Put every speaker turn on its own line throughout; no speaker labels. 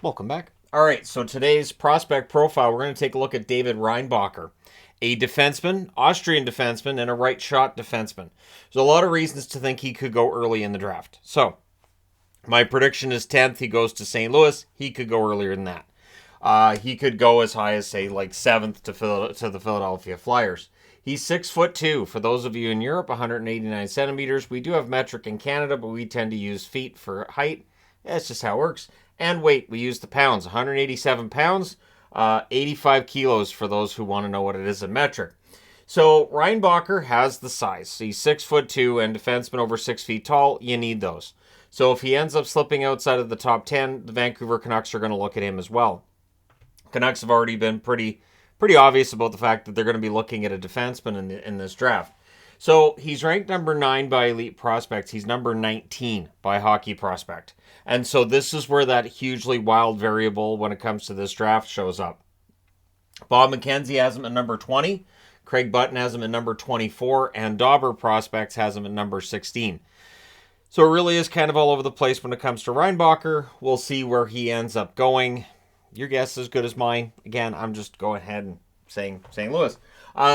Welcome back. All right, so today's prospect profile, we're going to take a look at David Reinbacher, a defenseman, Austrian defenseman, and a right shot defenseman. There's a lot of reasons to think he could go early in the draft. So, my prediction is 10th. He goes to St. Louis. He could go earlier than that. He could go as high as, say, like 7th to the Philadelphia Flyers. He's 6'2". For those of you in Europe, 189 centimeters. We do have metric in Canada, but we tend to use feet for height. That's just how it works. And weight, we use the pounds. 187 pounds, 85 kilos for those who want to know what it is in metric. So Reinbacher has the size. He's 6'2", and defenseman over 6 feet tall. You need those. So if he ends up slipping outside of the top 10, the Vancouver Canucks are going to look at him as well. Canucks have already been pretty obvious about the fact that they're going to be looking at a defenseman in this draft. So he's ranked number 9 by Elite Prospects. He's number 19 by Hockey Prospect. And so this is where that hugely wild variable when it comes to this draft shows up. Bob McKenzie has him at number 20. Craig Button has him at number 24. And Dauber Prospects has him at number 16. So it really is kind of all over the place when it comes to Reinbacher. We'll see where he ends up going. Your guess is as good as mine. Again, I'm just going ahead and saying St. Louis.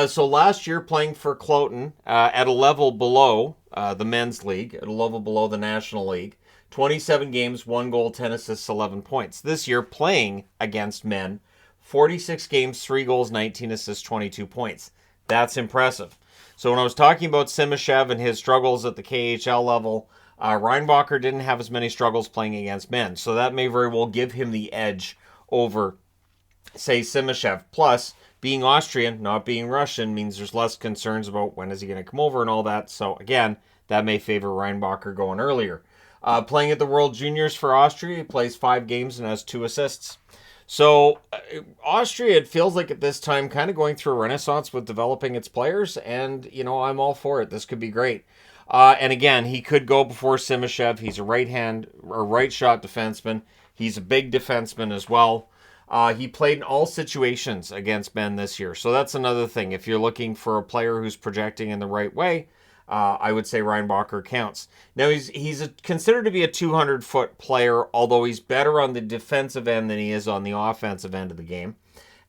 So last year playing for Cloton at a level below the men's league, at a level below the National League. 27 games, 1 goal, 10 assists, 11 points. This year playing against men, 46 games, 3 goals, 19 assists, 22 points. That's impressive. So when I was talking about Simashev and his struggles at the KHL level, Reinbacher didn't have as many struggles playing against men. So that may very well give him the edge over, say, Simashev. Plus, being Austrian, not being Russian, means there's less concerns about when is he going to come over and all that. So again, that may favor Reinbacher going earlier. Playing at the World Juniors for Austria, he plays 5 games and has 2 assists. So Austria, it feels like at this time, kind of going through a renaissance with developing its players. And, I'm all for it. This could be great. And again, he could go before Simashev. He's a right shot defenseman. He's a big defenseman as well. He played in all situations against men this year. So that's another thing. If you're looking for a player who's projecting in the right way, I would say Reinbacher counts. Now, he's considered to be a 200-foot player, although he's better on the defensive end than he is on the offensive end of the game.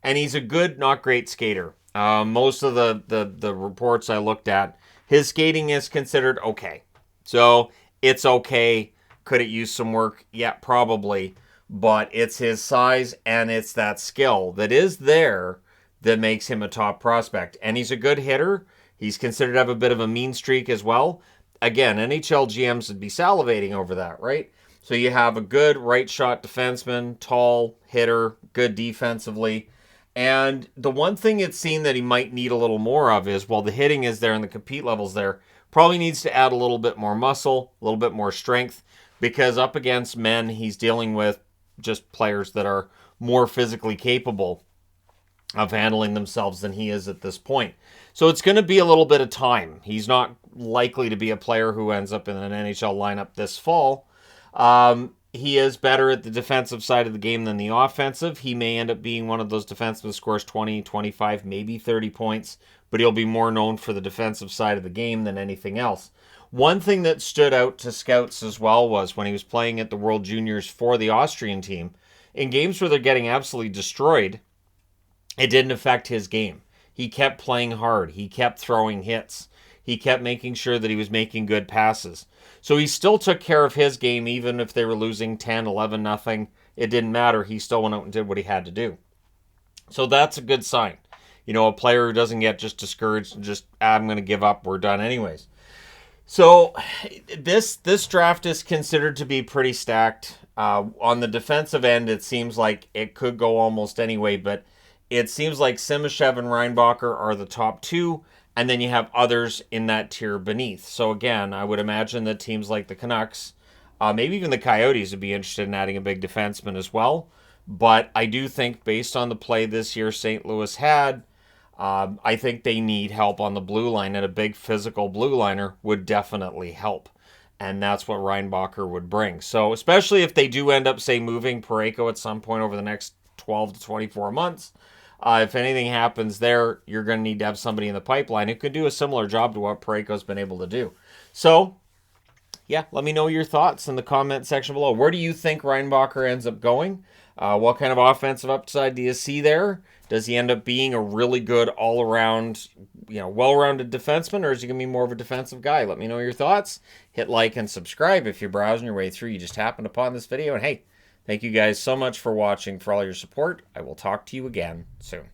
And he's a good, not great skater. Most of the reports I looked at, his skating is considered okay. So it's okay. Could it use some work? Yeah, probably. But it's his size and it's that skill that is there that makes him a top prospect. And he's a good hitter. He's considered to have a bit of a mean streak as well. Again, NHL GMs would be salivating over that, right? So you have a good right shot defenseman, tall hitter, good defensively. And the one thing it's seen that he might need a little more of is, while the hitting is there and the compete level's there, probably needs to add a little bit more muscle, a little bit more strength, because up against men, he's dealing with just players that are more physically capable of handling themselves than he is at this point. So it's going to be a little bit of time. He's not likely to be a player who ends up in an NHL lineup this fall. He is better at the defensive side of the game than the offensive. He may end up being one of those defensemen who scores 20, 25, maybe 30 points, but he'll be more known for the defensive side of the game than anything else. One thing that stood out to scouts as well was when he was playing at the World Juniors for the Austrian team, in games where they're getting absolutely destroyed, it didn't affect his game. He kept playing hard. He kept throwing hits. He kept making sure that he was making good passes. So he still took care of his game, even if they were losing 10, 11, nothing. It didn't matter. He still went out and did what he had to do. So that's a good sign. A player who doesn't get just discouraged and just, I'm going to give up. We're done anyways. So this draft is considered to be pretty stacked. On the defensive end, it seems like it could go almost any way, but it seems like Simashev and Reinbacher are the top 2, and then you have others in that tier beneath. So again, I would imagine that teams like the Canucks, maybe even the Coyotes, would be interested in adding a big defenseman as well. But I do think, based on the play this year St. Louis had, I think they need help on the blue line, and a big physical blue liner would definitely help. And that's what Reinbacher would bring. So especially if they do end up, say, moving Parayko at some point over the next 12 to 24 months, if anything happens there, you're going to need to have somebody in the pipeline who could do a similar job to what Parayko's been able to do. So Yeah, let me know your thoughts in the comment section below. Where do you think Reinbacher ends up going? What kind of offensive upside do you see there? Does he end up being a really good all-around, well-rounded defenseman, or is he going to be more of a defensive guy? Let me know your thoughts. Hit like and subscribe if you're browsing your way through. You just happened upon this video. And hey, thank you guys so much for watching, for all your support. I will talk to you again soon.